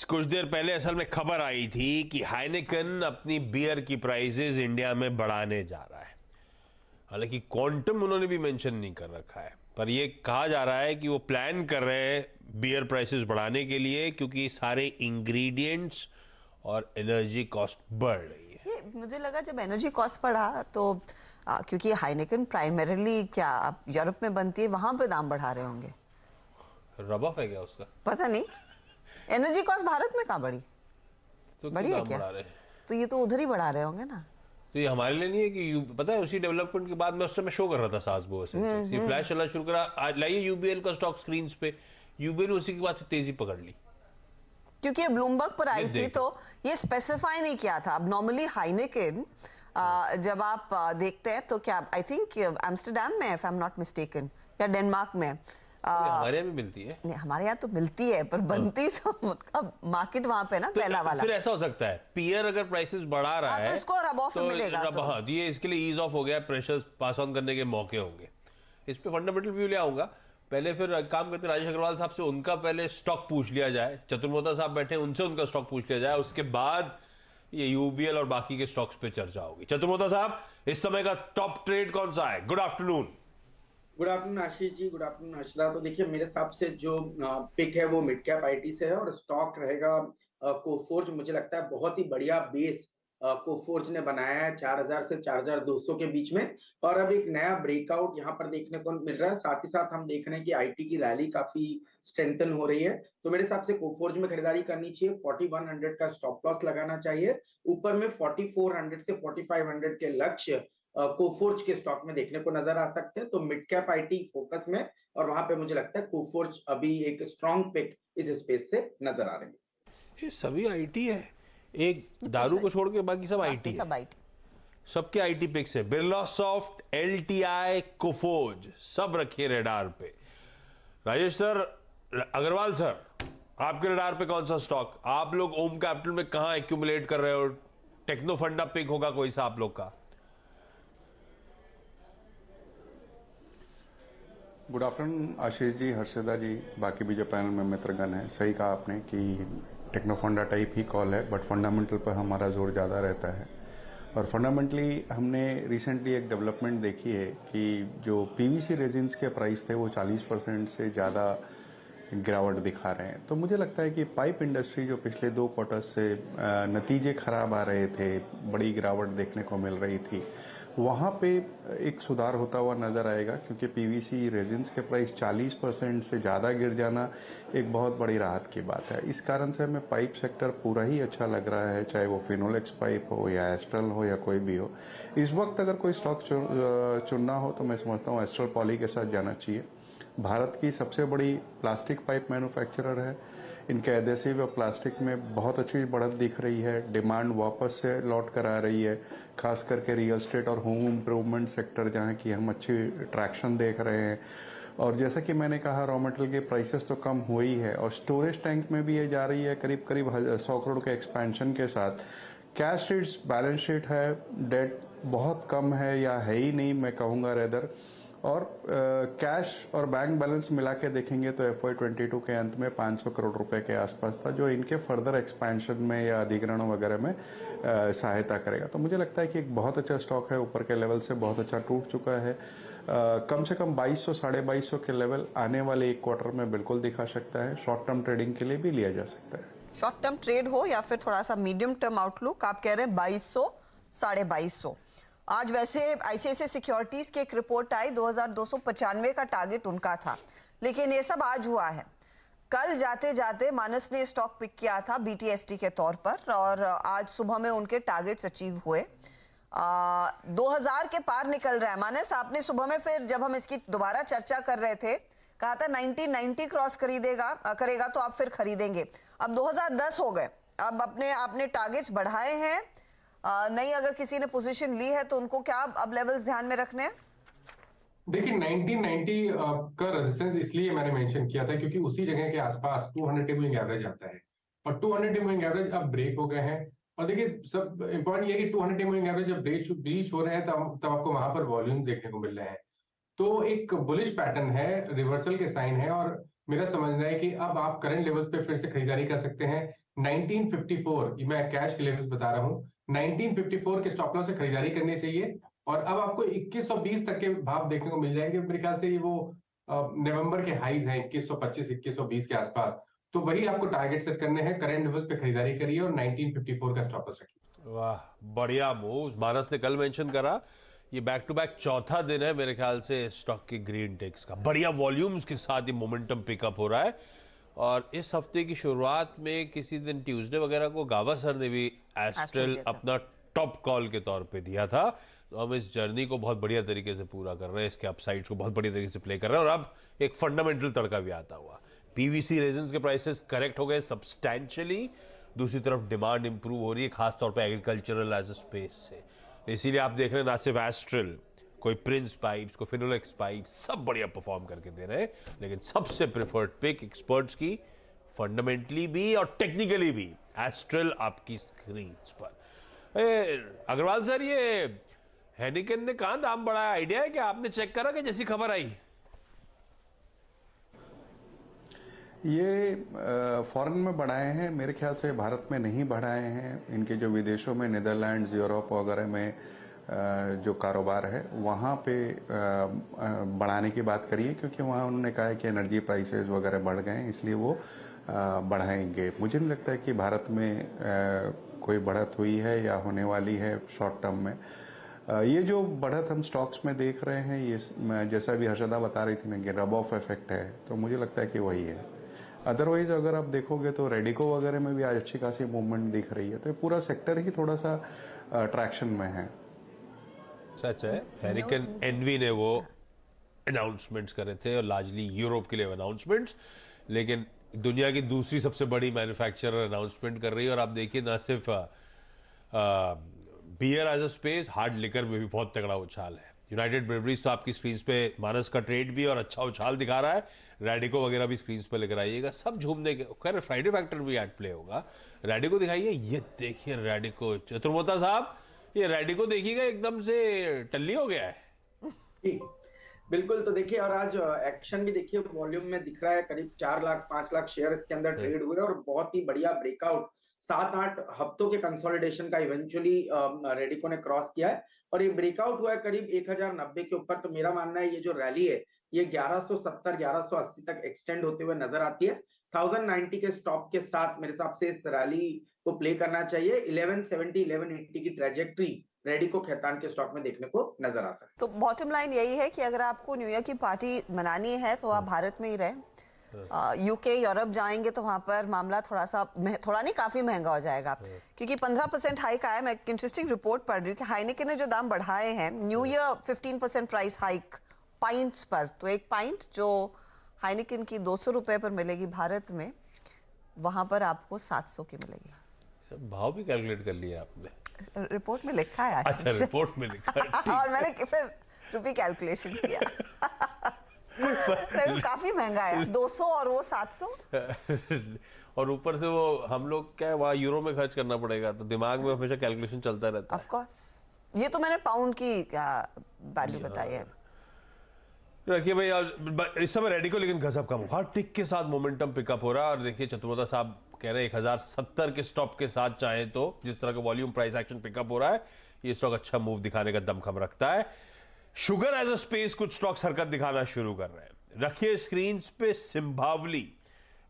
कुछ देर पहले असल में खबर आई थी कि हाइनेकन अपनी बियर की प्राइसेस इंडिया में बढ़ाने जा रहा है। हालांकि क्वांटम उन्होंने भी मेंशन नहीं कर रखा है, पर यह कहा जा रहा है कि वो प्लान कर रहे हैं बियर प्राइसेस बढ़ाने के लिए, क्योंकि सारे इंग्रेडिएंट्स और एनर्जी कॉस्ट बढ़ रही है। ये मुझे लगा जब एनर्जी कॉस्ट बढ़ा तो क्योंकि हाइनेकन प्राइमरीली क्या यूरोप में बनती है, वहां पे दाम बढ़ा रहे होंगे। रब ऑफ है क्या उसका? पता नहीं। एनर्जी कॉस्ट भारत में कहाँ बढ़ी? तो बढ़ी है क्या? बढ़ा रहे हैं? तो ये तो उधर ही बढ़ा रहे होंगे ना। तो ये हमारे लिए नहीं है कि पता है उसी डेवलपमेंट के बाद मैं उस समय शो कर रहा था सासबो से फ्लैश चलना शुरू करा, आज लाइए यूबीएल का स्टॉक स्क्रीन पे। यूबीएल उसी के बाद तेजी पकड़ ली क्योंकि ये ब्लूमबर्ग पर आई थी, तो ये स्पेसिफाई नहीं किया था। अब नॉर्मली हाइनेकन जब आप देखते हैं तो क्या, आई थिंक एम्स्टरडैम में, if I am not mistaken, या डेनमार्क में। हमारे यहाँ भी मिलती है। नहीं, हमारे यहाँ तो मिलती है, पर बनती तो उनका मार्केट वहां पे ना, तो पहला वाला। फिर ऐसा हो सकता है पियर अगर प्राइसेस बढ़ा रहा है तो इसको रब ऑफ तो मिलेगा। हाँ, ये इसके लिए ईज ऑफ हो गया, प्रेशर्स पास ऑन करने के मौके होंगे। इस पे फंडामेंटल व्यू ले आऊंगा। पहले फिर काम करते राजेश अग्रवाल साहब से उनका पहले स्टॉक पूछ लिया जाए, चतुर्मोता साहब बैठे उनसे उनका स्टॉक पूछ लिया जाए, उसके बाद ये यूबीएल और बाकी के स्टॉक्स पे चर्चा होगी। चतुर्मोता साहब, इस समय का टॉप ट्रेड कौन सा है? Good afternoon. Good afternoon Ashish ji, good afternoon Harshada. तो देखिए, मेरे हिसाब से जो पिक है वो मिड कैप आईटी से है और स्टॉक रहेगा कोफोर्ज। मुझे लगता है बहुत ही बढ़िया बेस कोफोर्ज ने बनाया है 4000 से 4200 के बीच में, और अब एक नया ब्रेकआउट यहाँ पर देखने को मिल रहा है। साथ ही साथ हम देख रहे हैं कि आईटी की रैली काफी स्ट्रेंथन हो रही है, तो मेरे हिसाब से कोफोर्ज में खरीदारी करनी चाहिए। 4100 का स्टॉप लॉस लगाना चाहिए। ऊपर में 4400 से 4500 के लक्ष्य कोफोर्ज के स्टॉक में देखने को नजर आ सकते हैं। तो मिड कैप आईटी फोकस में, और वहां पे मुझे लगता है कोफोर्ज अभी एक स्ट्रॉन्ग पिक इस स्पेस से नजर आ रही है। ये सभी आईटी है, एक दारू को छोड़ के बाकी सब आईटी है। सब आईटी, सबके आईटी पिक्स है। बिरला सॉफ्ट, एलटीआई, कोफोर्ज सब रखिए रेडार पे। राजेश सर, अग्रवाल सर, आपके रेडार पे कौन सा स्टॉक? आप लोग ओम कैपिटल में कहां एक्यूमुलेट कर रहे हो? टेक्नो फंडा पिक होगा कोई सा आप लोग का? गुड आफ्टरनून आशीष जी, हर्षदा जी, बाकी भी जो पैनल में मित्रगण हैं। सही कहा आपने कि टेक्नोफंडा टाइप ही कॉल है, बट फंडामेंटल पर हमारा जोर ज़्यादा रहता है। और फंडामेंटली हमने रिसेंटली एक डेवलपमेंट देखी है कि जो पीवीसी रेजिन्स के प्राइस थे वो 40% से ज़्यादा गिरावट दिखा रहे हैं। तो मुझे लगता है कि पाइप इंडस्ट्री जो पिछले 2 क्वार्टर्स से नतीजे खराब आ रहे थे, बड़ी गिरावट देखने को मिल रही थी, वहाँ पे एक सुधार होता हुआ नज़र आएगा, क्योंकि पीवीसी रेजिन्स के प्राइस 40% से ज़्यादा गिर जाना एक बहुत बड़ी राहत की बात है। इस कारण से हमें पाइप सेक्टर पूरा ही अच्छा लग रहा है, चाहे वो फिनोलेक्स पाइप हो या एस्ट्रल हो या कोई भी हो। इस वक्त अगर कोई स्टॉक चुनना हो तो मैं समझता हूँ एस्ट्रल पॉली के साथ जाना चाहिए। भारत की सबसे बड़ी प्लास्टिक पाइप मैन्युफैक्चरर है। इनके एडेसिव और प्लास्टिक में बहुत अच्छी बढ़त दिख रही है। डिमांड वापस से लौट कर आ रही है, खास करके रियल एस्टेट और होम इम्प्रूवमेंट सेक्टर, जहाँ की हम अच्छी ट्रैक्शन देख रहे हैं। और जैसा कि मैंने कहा, रॉ मटेरियल के प्राइसेस तो कम हुई है और स्टोरेज टैंक में भी ये जा रही है करीब करीब 100 करोड़ के एक्सपेंशन के साथ। कैश शीट्स, बैलेंस शीट है, डेट बहुत कम है या है ही नहीं मैं कहूँगा रेदर। और कैश और बैंक बैलेंस मिला के देखेंगे तो FY22 के अंत में 500 करोड़ रुपए के आसपास था, जो इनके फर्दर एक्सपेंशन में या अधिग्रहण वगैरह में सहायता करेगा। तो मुझे लगता है कि एक बहुत अच्छा स्टॉक है, ऊपर के लेवल से बहुत अच्छा टूट चुका है। कम से कम 2200 साढ़े 2200 के लेवल आने वाले 1 क्वार्टर में बिल्कुल दिखा सकता है। शॉर्ट टर्म ट्रेडिंग के लिए भी लिया जा सकता है। शॉर्ट टर्म ट्रेड हो या फिर थोड़ा सा मीडियम टर्म आउटलुक, आप कह रहे हैं 2200 साढ़े 2200। आज वैसे आईसीआईसीआई सिक्योरिटीज की एक रिपोर्ट आई, 2295 का टारगेट उनका था, लेकिन ये सब आज हुआ है। कल जाते जाते मानस ने स्टॉक पिक किया था बीटीएसटी के तौर पर, और आज सुबह में उनके टारगेट्स अचीव हुए। 2000 के पार निकल रहा है। मानस, आपने सुबह में फिर जब हम इसकी दोबारा चर्चा कर रहे थे कहा था 1990 क्रॉस करेगा तो आप फिर खरीदेंगे। अब 2010 हो गए, अब आपने टारगेट्स बढ़ाए हैं। नहीं, अगर किसी ने पोजीशन ली है तो उनको क्या अब लेवल्स ध्यान में रखने हैं? देखिए, 1990 का रेजिस्टेंस इसलिए मैंने मेंशन किया था क्योंकि उसी जगह के आसपास 200 डे मूविंग एवरेज आता है, और 200 डे मूविंग एवरेज अब ब्रेक हो गए हैं। और देखिए, सब इंपॉर्टेंट ये कि 200 डे मूविंग एवरेज जब ब्रीच हो रहे हैं तब आपको वहां पर वॉल्यूम देखने को मिल रहे हैं। तो एक बुलिश पैटर्न है, रिवर्सल के साइन है, और मेरा समझना है कि अब आप करंट लेवल्स पे फिर से खरीदारी कर सकते हैं। 1954, मैं कैश के लेवल्स बता रहा हूँ, 1954 के स्टॉप लॉस से खरीदारी करनी चाहिए। और अब आपको 2120 तक के भाव देखने को मिल जाएंगे। मेरे ख्याल से ये वो नवंबर के हाईज हैं 2125 2120 के आसपास। तो वही आपको टारगेट सेट करने हैं, करंट लेवल्स पे खरीदारी करिए और 1954 का स्टॉप लॉस रखिए। वाह, बढ़िया मूव। मानस ने कल मेंशन करा, ये बैक टू बैक चौथा दिन है मेरे ख्याल से स्टॉक के ग्रीन टेक्स का। बढ़िया वॉल्यूम्स के साथ ये मोमेंटम पिकअप हो रहा है। और इस हफ्ते की शुरुआत में किसी दिन ट्यूसडे वगैरह को गावा सर ने भी एस्ट्रल अपना टॉप कॉल के तौर पे दिया था। तो हम इस जर्नी को बहुत बढ़िया तरीके से पूरा कर रहे हैं, इसके अपसाइड्स को बहुत बढ़िया तरीके से प्ले कर रहे हैं। और अब एक फंडामेंटल तड़का भी आता हुआ, पीवीसी रेजिन्स के प्राइसेस करेक्ट हो गए सब्सटैंशियली। दूसरी तरफ डिमांड इंप्रूव हो रही है, खासतौर पे एग्रीकल्चरल एज अ स्पेस से। इसीलिए आप देख रहे हैं ना सिर्फ एस्ट्रल, कोई प्रिंस पाइप्स, कोई फिनोलेक्स पाइप्स, सब बढ़िया परफॉर्म करके दे रहे हैं। लेकिन सबसे प्रेफर्ड पिक एक्सपर्ट्स की, फंडामेंटली भी और टेक्निकली भी, एस्ट्रल आपकी स्क्रीन पर। अग्रवाल सर, ये हेनिकन ने कहां दाम बढ़ाया, आइडिया है क्या? आपने चेक करा कि जैसी खबर आई? ये फॉरेन में बढ़ाए हैं, मेरे ख्याल से भारत में नहीं बढ़ाए हैं। इनके जो विदेशों में, नीदरलैंड्स, यूरोप वगैरह में जो कारोबार है वहाँ पे बढ़ाने की बात करिए, क्योंकि वहाँ उन्होंने कहा है कि एनर्जी प्राइसेस वगैरह बढ़ गए हैं, इसलिए वो बढ़ाएंगे। मुझे नहीं लगता है कि भारत में कोई बढ़त हुई है या होने वाली है शॉर्ट टर्म में। ये जो बढ़त हम स्टॉक्स में देख रहे हैं, ये जैसा भी हर्षदा बता रही थी ना कि रब ऑफ इफेक्ट है, तो मुझे लगता है कि वही है। अदरवाइज अगर आप देखोगे तो रेडिको वगैरह में भी आज अच्छी खासी मूवमेंट दिख रही है। तो ये पूरा सेक्टर ही थोड़ा सा ट्रैक्शन में है। सच है, हेनिकन एनवी ने वो अनाउंसमेंट्स करे थे और लार्जली यूरोप के लिए अनाउंसमेंट्स, लेकिन दुनिया की दूसरी सबसे बड़ी मैन्युफैक्चरर अनाउंसमेंट कर रही है। और आप देखिए ना सिर्फ beer as a space, hard liquor में भी बहुत तगड़ा उछाल है। यूनाइटेड ब्रेवरीज तो आपकी स्क्रीन पे मानस का ट्रेड भी और अच्छा उछाल दिखा रहा है, रेडिको वगैरह भी स्क्रीन पे लेकर आइएगा, सब झूमने के। खैर फ्राइडे फैक्टर भी एट प्ले होगा। रेडिको दिखाइए, ये देखिए रेडिको, चतुर्मोता साहब ये रेडिको देखिएगा एकदम से टल्ली हो गया है। बिल्कुल। तो देखिए, और आज एक्शन भी देखिए वॉल्यूम में दिख रहा है, करीब 4 लाख 5 लाख शेयर इसके अंदर ट्रेड हुए और बहुत ही बढ़िया ब्रेकआउट 7-8 हफ्तों के कंसोलिडेशन का इवेंचुअली रेडिको ने क्रॉस किया है और ये ब्रेकआउट हुआ है करीब 1090 के ऊपर। तो मेरा मानना है ये जो रैली है ये 1170 1180 तक एक्सटेंड होते हुए नजर आती है। 1090 के स्टॉप के साथ मेरे हिसाब से इस रैली को प्ले करना चाहिए। 1170 1180 की ट्रेजेक्ट्री रेडिको खैतान के स्टॉक में देखने को नजर आ सकता है। तो बॉटम लाइन यही है कि अगर आपको न्यू ईयर की पार्टी मनानी है तो आप भारत में ही रहे। यूके यूरोप जाएंगे तो वहां पर मामला थोड़ा नहीं काफी महंगा हो जाएगा, क्योंकि 15% हाइक आया। मैं एक इंटरेस्टिंग रिपोर्ट पढ़ रही हूँ कि हाइनेकेन ने जो दाम बढ़ाए हैं, new year 15% price hike pints पर। तो एक पाइंट जो हाइनेकेन की 200 रुपए पर मिलेगी भारत में, वहां पर आपको 700 की मिलेगी। भाव भी कैलकुलेट कर लिया आपने? रिपोर्ट में लिखा है। अच्छा, रिपोर्ट में लिखा है। और मैंने फिर रुपी कैलकुलेशन किया। तो काफी महंगा है, 200 और वो 700। और ऊपर से वो हम लोग क्या है वहाँ यूरो में खर्च करना पड़ेगा, तो दिमाग में हमेशा कैलकुलेशन चलता रहता है। ऑफ कोर्स, ये तो मैंने पाउंड की वैल्यू बताई है। रखिए भाई, इस समय रेडिको लेकिन गजब का हर टिक के साथ मोमेंटम पिकअप हो रहा है। और देखिए चतुर्वेदा साहब कह रहे हैं 1070 के स्टॉप के साथ चाहे तो जिस तरह का वॉल्यूम प्राइस एक्शन पिकअप हो रहा है, ये स्टॉक अच्छा मूव दिखाने का दमखम रखता है। शुगर एज अ स्पेस कुछ स्टॉक्स हरकत दिखाना शुरू कर रहे हैं। रखिए स्क्रीन पे सिंभावली,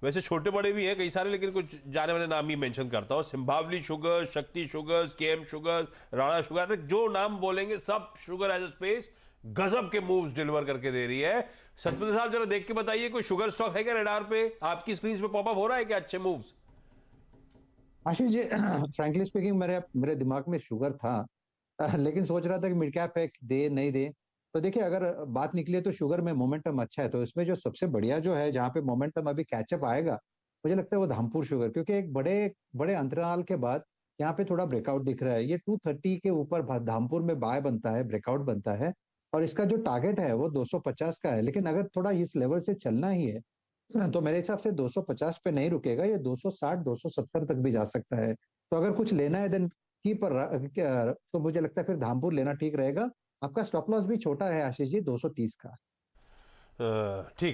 वैसे छोटे बड़े भी हैं कई सारे, लेकिन कुछ जाने वाले नाम ही मेंशन करता हूं। Simbhaoli sugar, Shakti sugars, K M sugar, Rana sugar, जो नाम बोलेंगे सब शुगर एज अ स्पेस गजब के मूव्स डिलीवर करके दे रही है। सतपति साहब जरा देख के बताइए, कोई शुगर स्टॉक है क्या रडार पे? आपकी स्क्रीन पे पॉपअप हो रहा है क्या अच्छे moves? Ashish ji, frankly speaking मेरे दिमाग में शुगर था, लेकिन सोच रहा था कि मिड कैप पैक दे नहीं दे। तो देखिए, अगर बात निकली तो शुगर में मोमेंटम अच्छा है। तो इसमें जो सबसे बढ़िया जो है, जहाँ पे मोमेंटम अभी कैचअप आएगा, मुझे लगता है वो धामपुर शुगर, क्योंकि एक बड़े अंतराल के बाद यहाँ पे थोड़ा ब्रेकआउट दिख रहा है। ये 230 के ऊपर धामपुर में बाय बनता है, ब्रेकआउट बनता है, और इसका जो टारगेट है वो 250 का है। लेकिन अगर थोड़ा इस लेवल से चलना ही है तो मेरे हिसाब से 250 पे नहीं रुकेगा, ये 260 270 तक भी जा सकता है। तो अगर कुछ लेना है देन की पर, तो मुझे लगता है फिर धामपुर लेना ठीक रहेगा। आपका स्टॉप लॉस भी छोटा है आशीष जी, 230 का। ठीक।